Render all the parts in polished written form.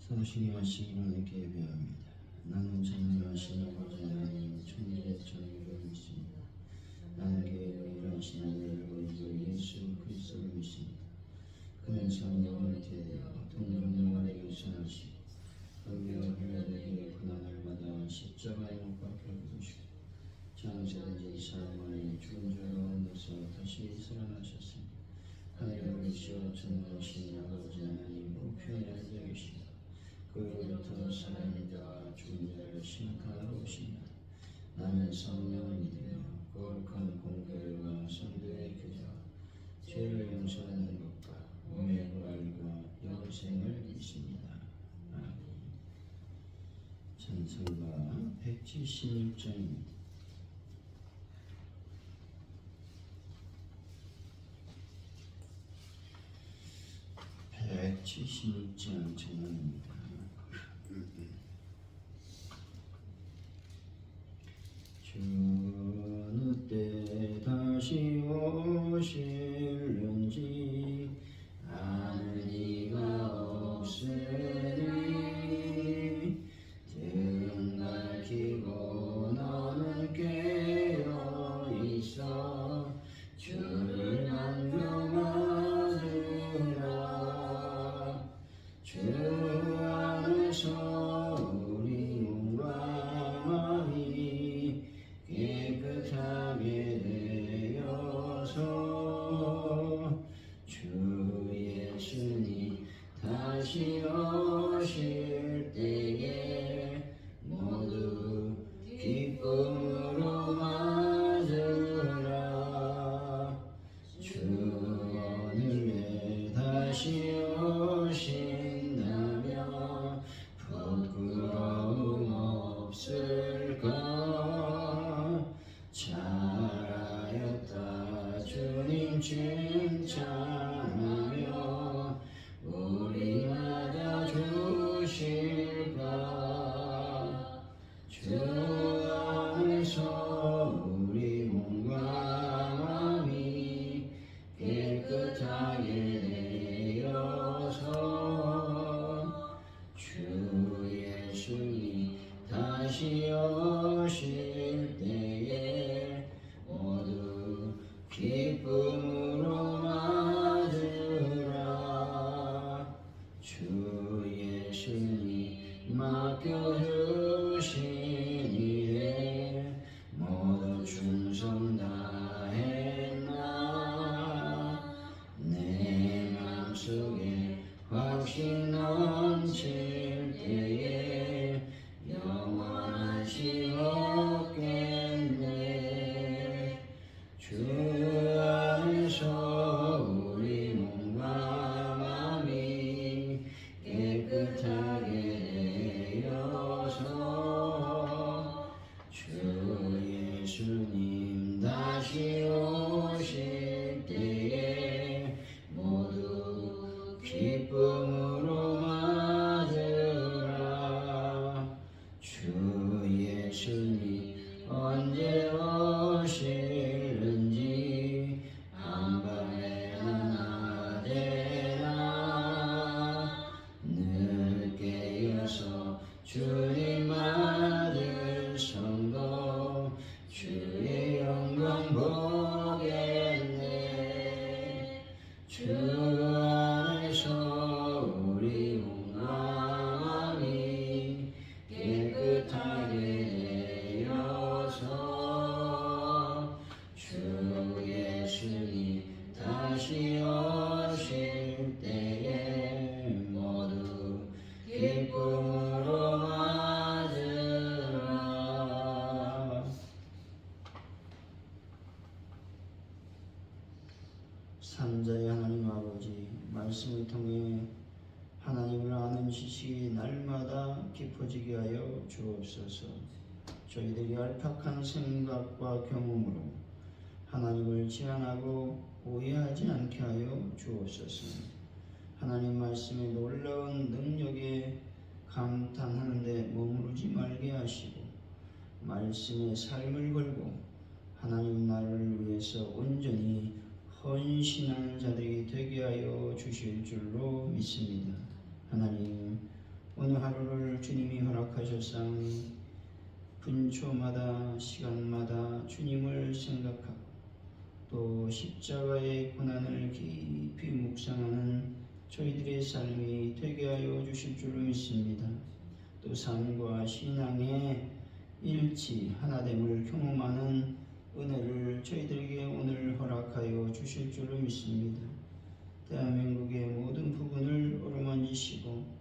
사도신이 하시기를 내게 예배합니다. 나는 전능하신 아버지 하나님 천지의 전능을 믿습니다. 나는 개인의 일하신 하늘을 우리 예수 그리스도를 믿습니다. 그는 성령을 대하여 동정령 아래 유선하시고 그위에 흘려되기에 고난을 받아 십자가에 못 박혀 죽으시고 장세된 지 4일 만에 죽은 자 가운데서 다시 살아나셨으니 하늘에 오르시어 전능하신 아버지 하나님 우편에 앉아 계시고 그로부터 살아있다 죽은 자를 심판하러 오신다. 나는 성령을 믿으며 거룩한 공교회와 성도의 교제와 죄를 용서하는 것과 몸의 부활과 영생을 믿습니다. 아멘. 찬송가 176장입니다. 176장 전문입니다. 어느 때 다시 오실는지 아는 이가 없으니 등은 밝히고 너는 깨어있어 주를 안경하느라 주 안에서 우리 몸과 마음이 깨끗하게 되어서 주 예수님 다시 오실 때에 모두 기쁨으로 맞으라. 주 오늘에 다시 오신다면 부끄러움 없을까. 잘하였다 주님 칭찬하며 우리 맞아주실까. 주 안에서 우리 몸과 마음이 깨끗하게 되어서 주 예수님 다시 오실 때에 모두 기쁨으로 맞으라. 주 예수님 맡겨주신 일에 모두 충성 다했나. 내 맘속에 확신 넘칠 때에 영원하시 없겠네. 주 안에서 우리 몸과 마음이 깨끗하게 되어서 주 예수님 다시 오실 때에 모두 기쁨으로 맞으라. 주 예수님 언제 오실는지 한밤에나 낮에나 늦게여서 주님 맞을 성도 주의 영광 보겠네. 주 안에서 우리 몸과 마음이 깨끗하게 되어서 주 예수님 다시 오실 때에 모두 기쁨으로 맞으라. 산자의 하나님 아버지, 말씀을 통해 하나님을 아는 지식이 날마다 깊어지게 하여 주옵소서. 저희들이 얄팍한 생각과 경험으로 하나님을 제한하고 오해하지 않게 하여 주옵소서. 하나님 말씀의 놀라운 능력에 감탄하는데 머무르지 말게 하시고 말씀의 삶을 걸고 하나님 나라를 위해서 온전히 헌신하는 자들이 되게 하여 주실 줄로 믿습니다. 하나님, 오늘 하루를 주님이 허락하셨사오니 분초마다 시간마다 주님을 생각하고 또 십자가의 고난을 깊이 묵상하는 저희들의 삶이 되게 하여 주실 줄로 믿습니다. 또 삶과 신앙의 일치 하나됨을 경험하는 은혜를 저희들에게 오늘 허락하여 주실 줄로 믿습니다. 대한민국의 모든 부분을 어루만지시고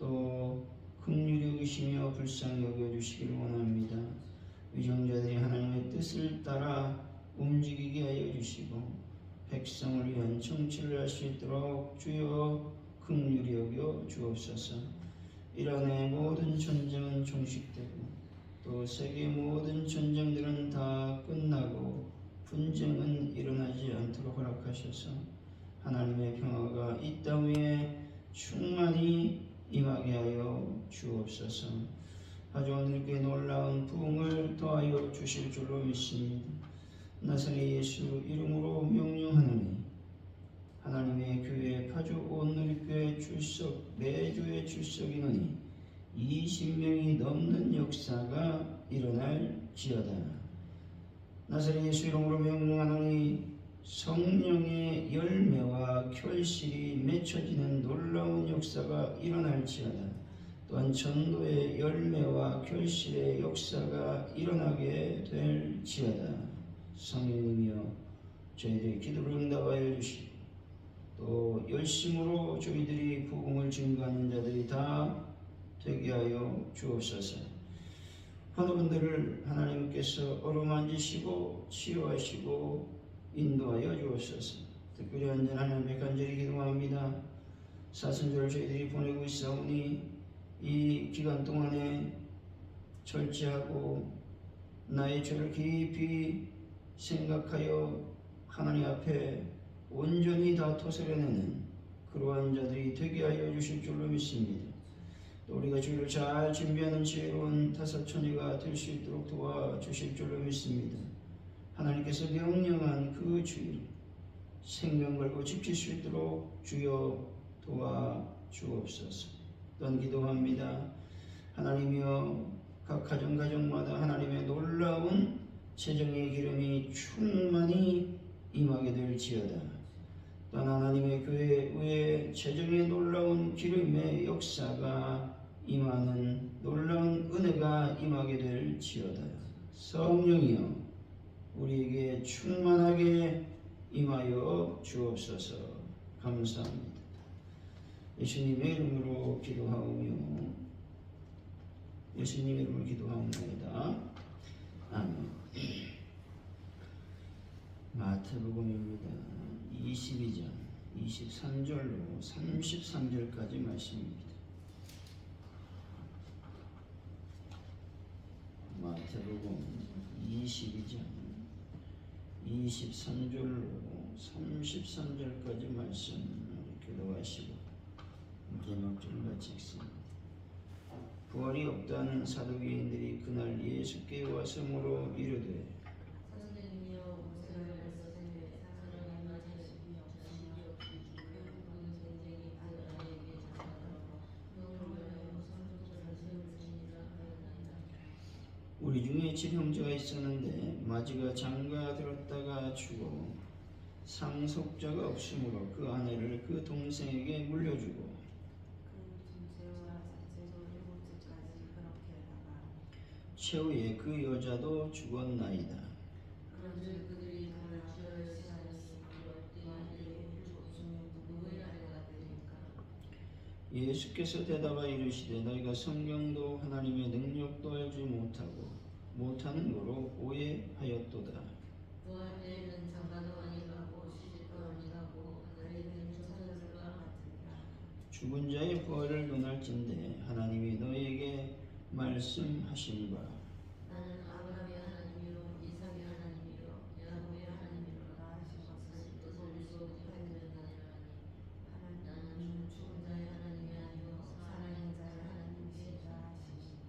또 긍휼히 여기시며 불쌍히 여겨주시기를 원합니다. 위정자들이 하나님의 뜻을 따라 움직이게 하여 주시고 백성을 위한 정치를 할 수 있도록 주여 긍휼히 여겨 주옵소서. 이란의 모든 전쟁은 종식되고 또 세계 모든 전쟁들은 다 끝나고 분쟁은 일어나지 않도록 허락하셔서 하나님의 평화가 이 땅 위에 충만히 임하게 하여 주옵소서. 아주 오늘께 놀라운 부흥을 더하여 주실 줄로 믿습니다. 나사렛 예수 이름으로 명령하노니 하나님의 교회 파주 온누리교회 출석 매주의 출석인원이 20명이 넘는 역사가 일어날지어다. 나사렛 예수 이름으로 명령하노니 성령의 열매와 결실이 맺혀지는 놀라운 역사가 일어날지어다. 또한 전도의 열매와 결실의 역사가 일어나게 될지어다. 성령님이여 저희들의 기도를 응답하여 주시고 또 열심으로 저희들이 복음을 증거하는 자들이 다 되게 하여 주옵소서. 어느 분들을 하나님께서 어루만지시고 치유하시고 인도하여 주옵소서. 특별히 언제나 하나님 앞에 간절히 기도합니다. 사순절을 저희들이 보내고 있사오니 이 기간 동안에 절제하고 나의 죄를 깊이 생각하여 하나님 앞에 온전히 다 토설해내는 그러한 자들이 되게 하여 주실 줄로 믿습니다. 또 우리가 주를 잘 준비하는 지혜로운 타사천이가 될 수 있도록 도와주실 줄로 믿습니다. 하나님께서 명령한 그 주일 생명 걸고 지킬 수 있도록 주여 도와주옵소서. 또한 기도합니다. 하나님이여 각 가정마다 하나님의 놀라운 재정의 기름이 충만히 임하게 될지어다. 또한 하나님의 교회 위에 재정의 놀라운 기름의 역사가 임하는 놀라운 은혜가 임하게 될지어다. 성령이여 우리에게 충만하게 임하여 주옵소서. 감사합니다. 예수님의 이름으로 기도하오며 예수님의 이름으로 기도하옵나이다. 아멘. 마태복음입니다. 22장 23절로 33절까지 말씀입니다. 마태복음 22장 23절로 33절까지 말씀 교도하시고 제목줄 같이 읽습니다. 부활이 없다는 사두개인들이 그날 예수께 와서 물어 이르되 우리 중에 칠형제가 있었는데 마지가 장가 들었다가 죽어 상속자가 없으므로 그 아내를 그 동생에게 물려주고 최후에 그 여자도 죽었나이다. 그런즉 그들이 다를 지어야하니 누구의 아내가 되리까? 예수께서 대답하여 이르시되 너희가 성경도 하나님의 능력도 알지 못하는 거로 오해하였도다. 부활 때에는 장가도 아니라고 시집도 아니라고 하늘에 있는 천사들과 같으니라. 죽은 자의 부활을 논할진대 하나님이 너희에게 말씀하신 바 나는 아브라함의 하나님이요 이삭의 하나님이요 야곱의 하나님이로다 하신 것을 뜻을 이루지 못하였느니라. 나는 죽은 자의 하나님이 아니요 살아있는 자의 하나님이시라 하시니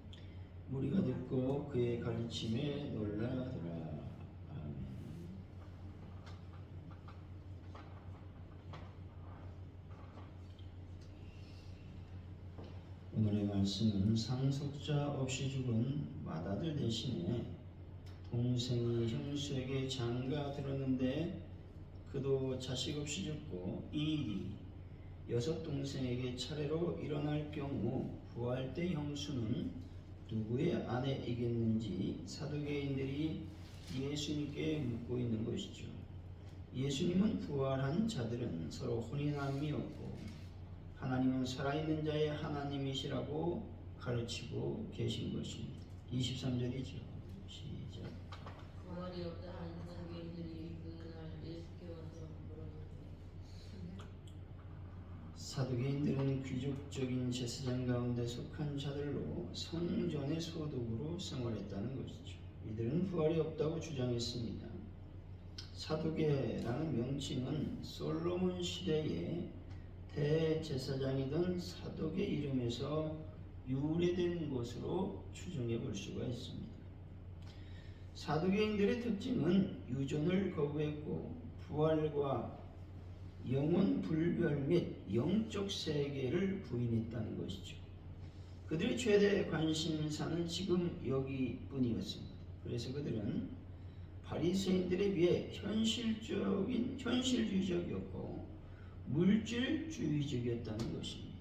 우리가 듣고 그의 가르침에 놀라더라. 아멘. 오늘의 말씀은 상속자 없이 죽은 맏아들 대신에 동생이 형수에게 장가 들었는데 그도 자식 없이 죽고 이 일이 6 동생에게 차례로 일어날 경우 부활 때 형수는 누구의 아내이겠는지 사두개인들이 예수님께 묻고 있는 것이죠. 예수님은 부활한 자들은 서로 혼인함이었고 하나님은 살아있는 자의 하나님이시라고 가르치고 계신 것입니다. 23절이죠. 시작. 부활이 없다 하는 사두개인들이 그날 예수께 와서 물었는데 사두개인들은 귀족적인 제사장 가운데 속한 자들로 성전의 소득으로 생활했다는 것이죠. 이들은 부활이 없다고 주장했습니다. 사두개라는 명칭은 솔로몬 시대에 대제사장이던 사독의 이름에서 유래된 것으로 추정해 볼 수가 있습니다. 사두개인들의 특징은 유전을 거부했고 부활과 영혼 불별 및 영적 세계를 부인했다는 것이죠. 그들의 최대 관심사는 지금 여기뿐이었습니다. 그래서 그들은 바리새인들에 비해 현실주의적이었고 물질주의적이었다는 것입니다.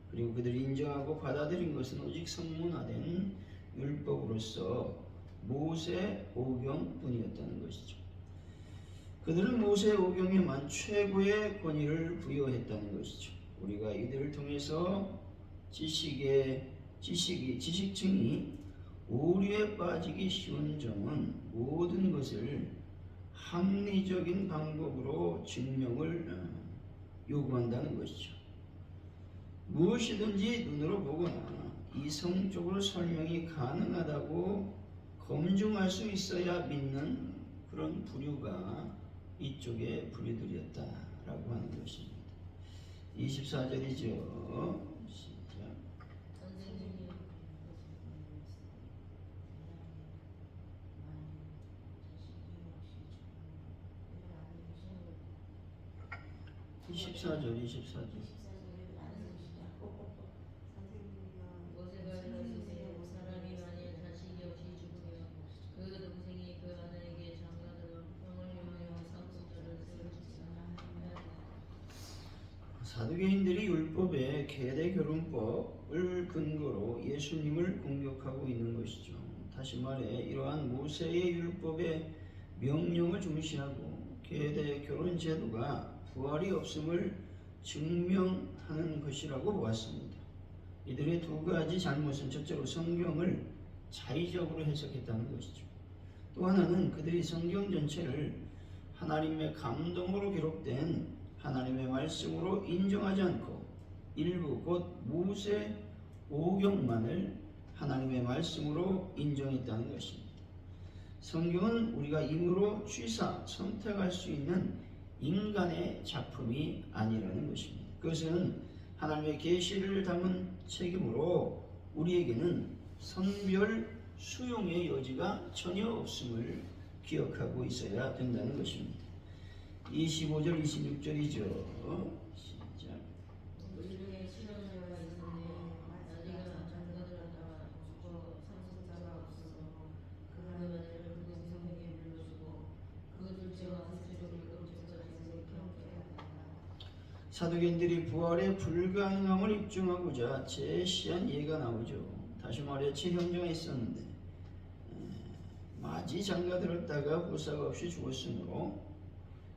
그리고 그들이 인정하고 받아들인 것은 오직 성문화된 율법으로서 모세 오경뿐이었다는 것이죠. 그들은 모세 오경에만 최고의 권위를 부여했다는 것이죠. 우리가 이들을 통해서 지식층이 오류에 빠지기 쉬운 점은 모든 것을 합리적인 방법으로 증명을 요구한다는 것이죠. 무엇이든지 눈으로 보거나 이성적으로 설명이 가능하다고 검증할 수 있어야 믿는 그런 부류가 이쪽의 부류들이었다라고 하는 것입니다. 24절이죠. 시작. 선생님이 24절. 모세가 이르시되 사람이 만일 자식이 없이 죽으면 그 동생이 그 아내에게 장가들어 형을 위하여 상속자를 세울지니라. 사두개인들이 율법의 계대 결혼법을 근거로 예수님을 공격하고 있는 것이죠. 다시 말해 이러한 모세의 율법의 명령을 중시하고 계대 결혼 제도가 부활이 없음을 증명하는 것이라고 보았습니다. 이들의 2가지 잘못은 첫째로 성경을 자의적으로 해석했다는 것이죠. 또 하나는 그들이 성경 전체를 하나님의 감동으로 기록된 하나님의 말씀으로 인정하지 않고 일부 곧 모세 오경만을 하나님의 말씀으로 인정했다는 것입니다. 성경은 우리가 임으로 취사 선택할 수 있는 인간의 작품이 아니라는 것입니다. 그것은 하나님의 계시를 담은 책임으로 우리에게는 선별 수용의 여지가 전혀 없음을 기억하고 있어야 된다는 것입니다. 25절 26절이죠. 시작. 우리 중에 친언자가 있으니 나리가 장가들었다가 죽어 상속자가 없어서 그 아내를 그 동생에게 물려주고 그 둘째와 셋째로 일곱째까지 형께 하였다. 사두개인들이 부활의 불가능함을 입증하고자 제시한 예가 나오죠. 다시 말해 7형제가 있었는데 마지 장가들었다가 후사가 없이 죽었으므로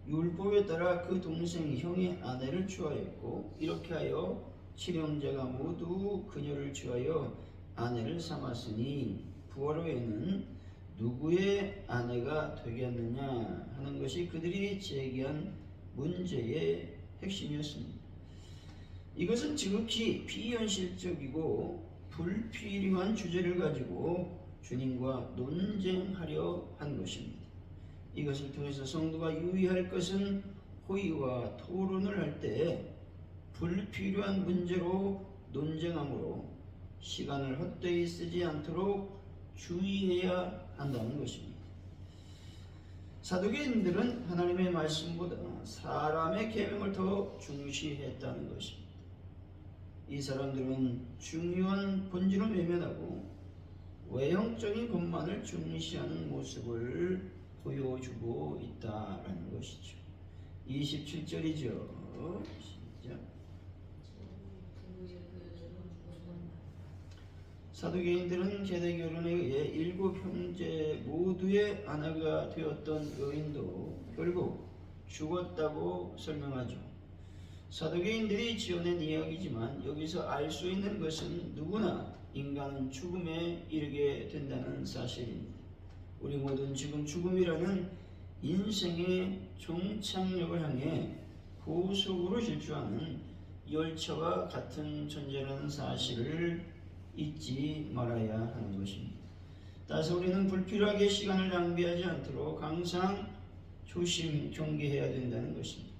율법에 따라 그 동생이 형의 아내를 취하였고 이렇게 하여 7형제가 모두 그녀를 취하여 아내를 삼았으니 부활 후에는 누구의 아내가 되겠느냐 하는 것이 그들이 제기한 문제의 핵심이었습니다. 이것은 지극히 비현실적이고 불필요한 주제를 가지고 주님과 논쟁하려 한 것입니다. 이것을 통해서 성도가 유의할 것은 호의와 토론을 할 때 불필요한 문제로 논쟁하므로 시간을 헛되이 쓰지 않도록 주의해야 한다는 것입니다. 사두개인들은 하나님의 말씀보다 사람의 계명을 더 중시했다는 것입니다. 이 사람들은 중요한 본질은 외면하고 외형적인 것만을 중시하는 모습을 보여주고 있다라는 것이죠. 27절이죠. 시작. 사두개인들은 계대결혼에 의해 7 형제 모두의 아내가 되었던 여인도 결국 죽었다고 설명하죠. 사두개인들이 지어낸 이야기지만 여기서 알 수 있는 것은 누구나 인간은 죽음에 이르게 된다는 사실입니다. 우리 모두는 지금 죽음이라는 인생의 종착역을 향해 고속으로 질주하는 열차와 같은 존재라는 사실을 잊지 말아야 하는 것입니다. 따라서 우리는 불필요하게 시간을 낭비하지 않도록 항상 조심 경계해야 된다는 것입니다.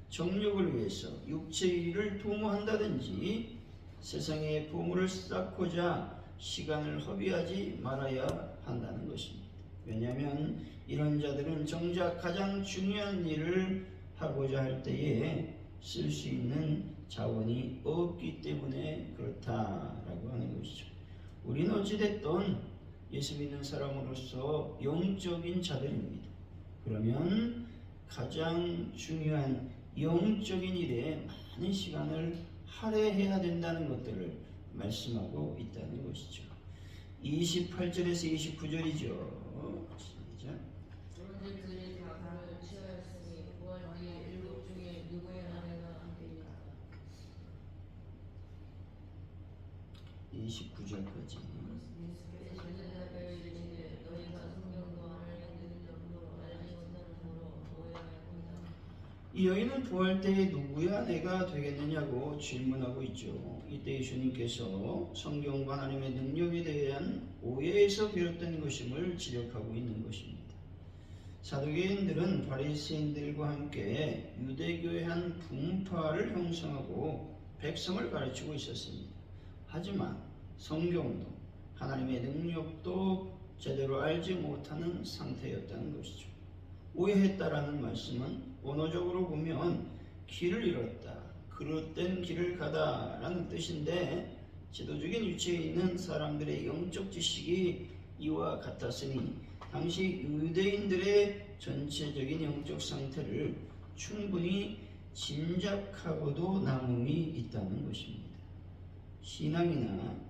정욕을 위해서 육체의 일을 도모한다든지 세상의 보물을 쌓고자 시간을 허비하지 말아야 한다는 것입니다. 왜냐하면 이런 자들은 정작 가장 중요한 일을 하고자 할 때에 쓸 수 있는 자원이 없기 때문에 그렇다라고 하는 것이죠. 우리는 어찌됐든 예수 믿는 사람으로서 영적인 자들입니다. 그러면 가장 중요한 영적인 일에 많은 시간을 할애해야 된다는 것들을 말씀하고 있다는 것이죠. 28절에서 29절이죠. 시작. 그런데 그들이 다 발을 취하였으니 부활 뒤에 7 중에 누구의 아내가 함께니까. 29절까지. 이 여인은 부활 때에 누구의 아내가 되겠느냐고 질문하고 있죠. 이때 예수님께서 성경과 하나님의 능력에 대한 오해에서 비롯된 것임을 지적하고 있는 것입니다. 사두개인들은 바리새인들과 함께 유대교의 한 분파를 형성하고 백성을 가르치고 있었습니다. 하지만 성경도 하나님의 능력도 제대로 알지 못하는 상태였다는 것이죠. 오해했다라는 말씀은 언어적으로 보면 길을 잃었다, 그릇된 길을 가다라는 뜻인데 지도적인 위치에 있는 사람들의 영적 지식이 이와 같았으니 당시 유대인들의 전체적인 영적 상태를 충분히 짐작하고도 남음이 있다는 것입니다. 신앙이나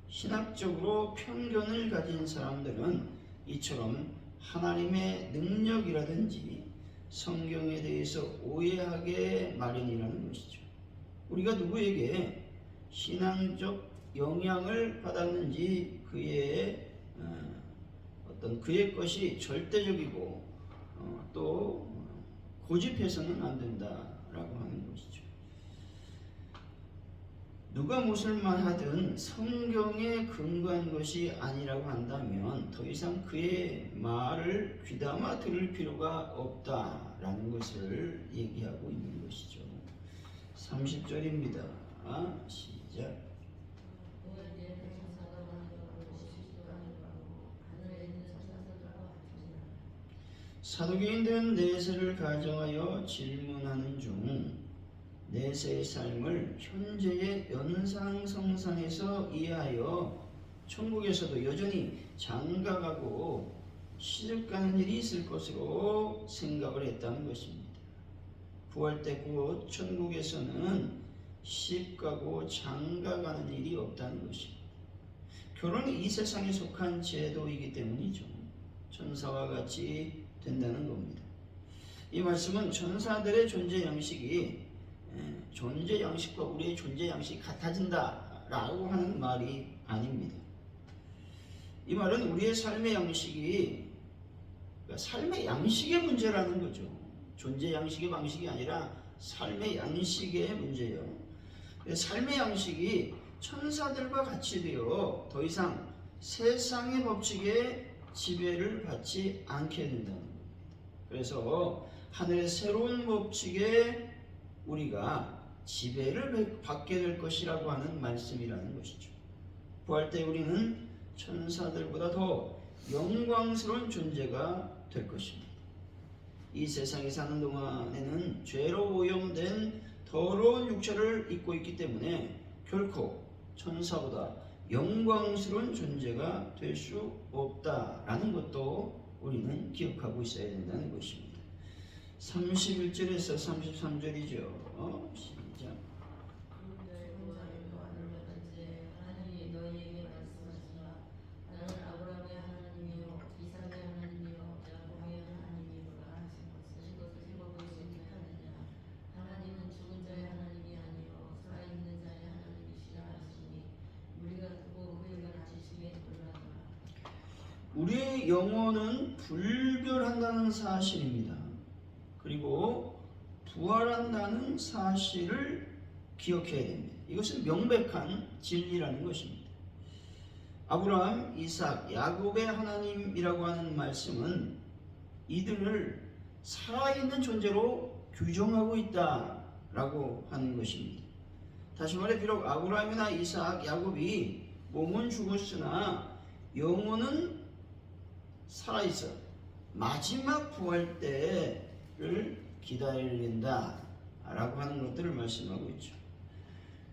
신학적으로 편견을 가진 사람들은 이처럼 하나님의 능력이라든지 성경에 대해서 오해하게 마련이라는 것이죠. 우리가 누구에게 신앙적 영향을 받았는지 그의 것이 절대적이고 또 고집해서는 안 된다라고 하는 것이죠. 누가 무엇을 말하든 성경에 근거한 것이 아니라고 한다면 더 이상 그의 말을 귀담아 들을 필요가 없다라는 것을 얘기하고 있는 것이죠. 30절입니다. 시작. 사두개인들은 내세를 가정하여 질문하는 중 내세의 삶을 현재의 연상성상에서 이해하여 천국에서도 여전히 장가가고 시집가는 일이 있을 것으로 생각을 했다는 것입니다. 부활 때 곧 천국에서는 시집가고 장가가는 일이 없다는 것입니다. 결혼은 이 세상에 속한 제도이기 때문이죠. 천사와 같이 된다는 겁니다. 이 말씀은 천사들의 존재 양식이 존재 양식과 우리의 존재 양식이 같아진다라고 하는 말이 아닙니다. 이 말은 우리의 삶의 양식이 삶의 양식의 문제라는 거죠. 존재 양식의 방식이 아니라 삶의 양식의 문제예요. 삶의 양식이 천사들과 같이 되어 더 이상 세상의 법칙에 지배를 받지 않게 된다는 겁니다. 그래서 하늘의 새로운 법칙에 우리가 지배를 받게 될 것이라고 하는 말씀이라는 것이죠. 부활 때 우리는 천사들보다 더 영광스러운 존재가 될 것입니다. 이 세상에 사는 동안에는 죄로 오염된 더러운 육체를 입고 있기 때문에 결코 천사보다 영광스러운 존재가 될 수 없다라는 것도 우리는 기억하고 있어야 된다는 것입니다. 31절에서 33절이죠. 시작. 하나님이 너희에게 말씀하시라. 나는 아브라함의 하나님이요 이삭의 하나님이요 야곱의 하나님이로라 하신 것을 읽어보지 못하느냐. 하나님은 죽은 자의 하나님이 아니요 살아있는 자의 하나님이시라 하시니 우리가 듣고 그에게 지식에 놀라노라. 우리의 영혼은 불멸한다는 사실입니다. 그리고 부활한다는 사실을 기억해야 됩니다. 이것은 명백한 진리라는 것입니다. 아브라함, 이삭, 야곱의 하나님이라고 하는 말씀은 이들을 살아있는 존재로 규정하고 있다라고 하는 것입니다. 다시 말해 비록 아브라함이나 이삭, 야곱이 몸은 죽었으나 영혼은 살아있어 마지막 부활 때를 기다린다 라고 하는 것들을 말씀하고 있죠.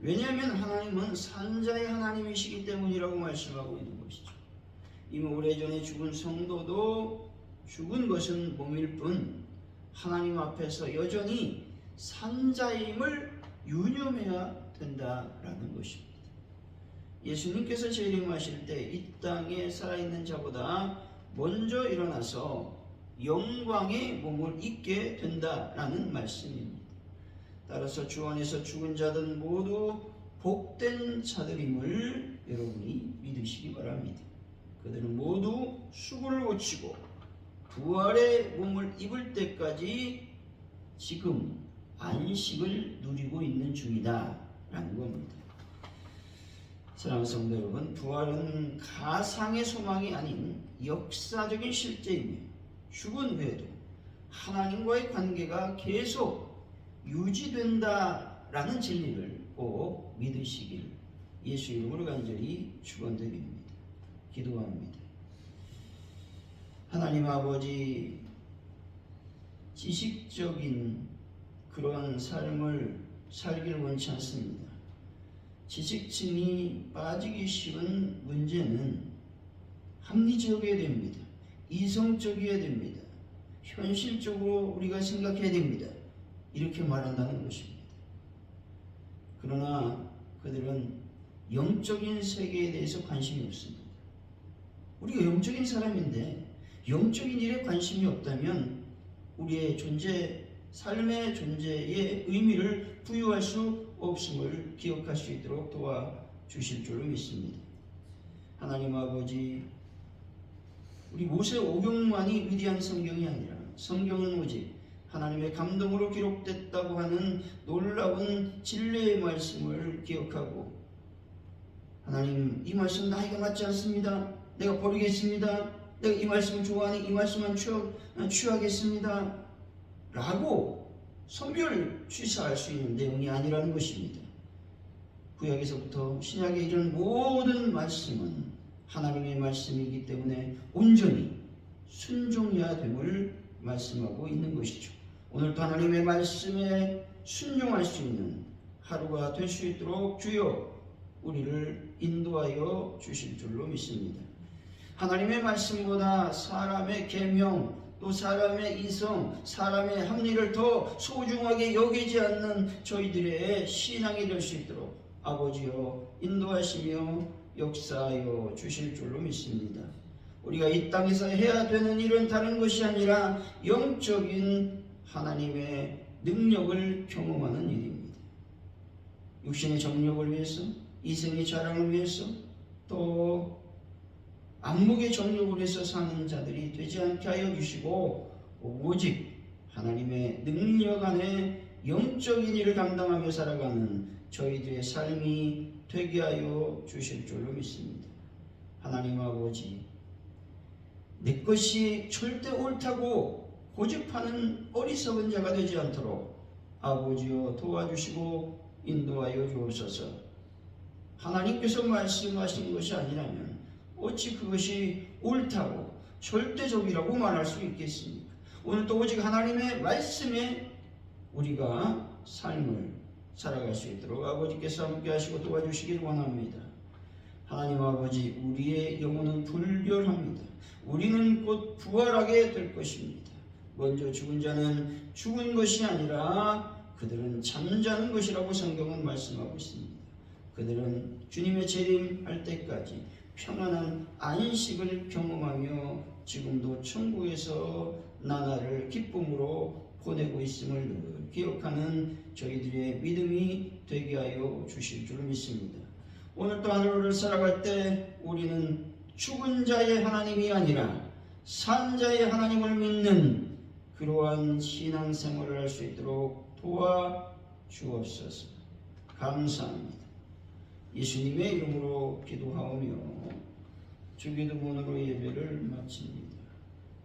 왜냐하면 하나님은 산자의 하나님이시기 때문이라고 말씀하고 있는 것이죠. 이미 오래전에 죽은 성도도 죽은 것은 몸일 뿐 하나님 앞에서 여전히 산자임을 유념해야 된다라는 것입니다. 예수님께서 재림하실 때 이 땅에 살아있는 자보다 먼저 일어나서 영광의 몸을 입게 된다라는 말씀입니다. 따라서 주 안에서 죽은 자들 모두 복된 자들임을 여러분이 믿으시기 바랍니다. 그들은 모두 수고를 고치고 부활의 몸을 입을 때까지 지금 안식을 누리고 있는 중이다 라는 겁니다. 사랑하는 성도 여러분, 부활은 가상의 소망이 아닌 역사적인 실제이며 죽은 후에도 하나님과의 관계가 계속 유지된다라는 진리를 꼭 믿으시길 예수 이름으로 간절히 축원드립니다. 기도합니다. 하나님 아버지, 지식적인 그러한 삶을 살기를 원치 않습니다. 지식층이 빠지기 쉬운 문제는 합리적이어야 됩니다. 이성적이어야 됩니다. 현실적으로 우리가 생각해야 됩니다. 이렇게 말한다는 것입니다. 그러나 그들은 영적인 세계에 대해서 관심이 없습니다. 우리가 영적인 사람인데 영적인 일에 관심이 없다면 우리의 존재, 삶의 존재에 의미를 부여할 수 없음을 기억할 수 있도록 도와주실 줄로 믿습니다. 하나님 아버지, 우리 모세 오경만이 위대한 성경이 아니라 성경은 오직 하나님의 감동으로 기록됐다고 하는 놀라운 진리의 말씀을 기억하고, 하나님, 이 말씀 나에게 맞지 않습니다. 내가 버리겠습니다. 내가 이 말씀을 좋아하니 이 말씀만 취하겠습니다. 라고 선별 취사할 수 있는 내용이 아니라는 것입니다. 구약에서부터 신약에 이른 모든 말씀은 하나님의 말씀이기 때문에 온전히 순종해야 됨을 말씀하고 있는 것이죠. 오늘도 하나님의 말씀에 순종할 수 있는 하루가 될 수 있도록 주여 우리를 인도하여 주실 줄로 믿습니다. 하나님의 말씀보다 사람의 계명, 또 사람의 이성, 사람의 합리를 더 소중하게 여기지 않는 저희들의 신앙이 될 수 있도록 아버지여 인도하시며 역사하여 주실 줄로 믿습니다. 우리가 이 땅에서 해야 되는 일은 다른 것이 아니라 영적인 하나님의 능력을 경험하는 일입니다. 육신의 정력을 위해서, 이생의 자랑을 위해서, 또 안목의 정력을 위해서 사는 자들이 되지 않게 하여 주시고, 오직 하나님의 능력 안에 영적인 일을 감당하며 살아가는 저희들의 삶이 되게 하여 주실 줄로 믿습니다. 하나님 아버지, 내 것이 절대 옳다고 고집하는 어리석은 자가 되지 않도록 아버지여 도와주시고 인도하여 주옵소서. 하나님께서 말씀하신 것이 아니라면 어찌 그것이 옳다고 절대적이라고 말할 수 있겠습니까? 오늘 또 오직 하나님의 말씀에 우리가 삶을 살아갈 수 있도록 아버지께서 함께 하시고 도와주시길 원합니다. 하나님 아버지, 우리의 영혼은 불멸합니다. 우리는 곧 부활하게 될 것입니다. 먼저 죽은 자는 죽은 것이 아니라 그들은 잠자는 것이라고 성경은 말씀하고 있습니다. 그들은 주님의 재림할 때까지 평안한 안식을 경험하며 지금도 천국에서 나날을 기쁨으로 보내고 있음을 늘 기억하는 저희들의 믿음이 되게 하여 주실 줄 믿습니다. 오늘도 하루를 살아갈 때 우리는 죽은 자의 하나님이 아니라 산 자의 하나님을 믿는 그러한 신앙생활을 할 수 있도록 도와주옵소서. 감사합니다. 예수님의 이름으로 기도하오며 주기도문으로 예배를 마칩니다.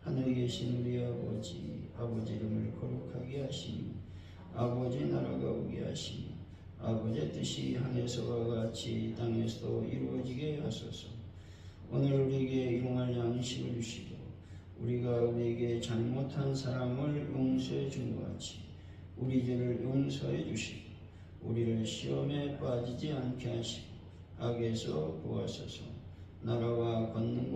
하늘에 계신 우리 아버지, 아버지 이름을 거룩하게 하시니 아버지 나라가 오게 하시니 아버지의 뜻이 하늘에서와 같이 땅에서도 이루어지게 하소서. 오늘 우리에게 일용할 양식을 주시고 우리가 우리에게 잘못한 사람을 용서해 준 것 같이 우리 죄를 용서해 주시고 우리를 시험에 빠지지 않게 하시고 악에서 구하소서. 나라와 권능과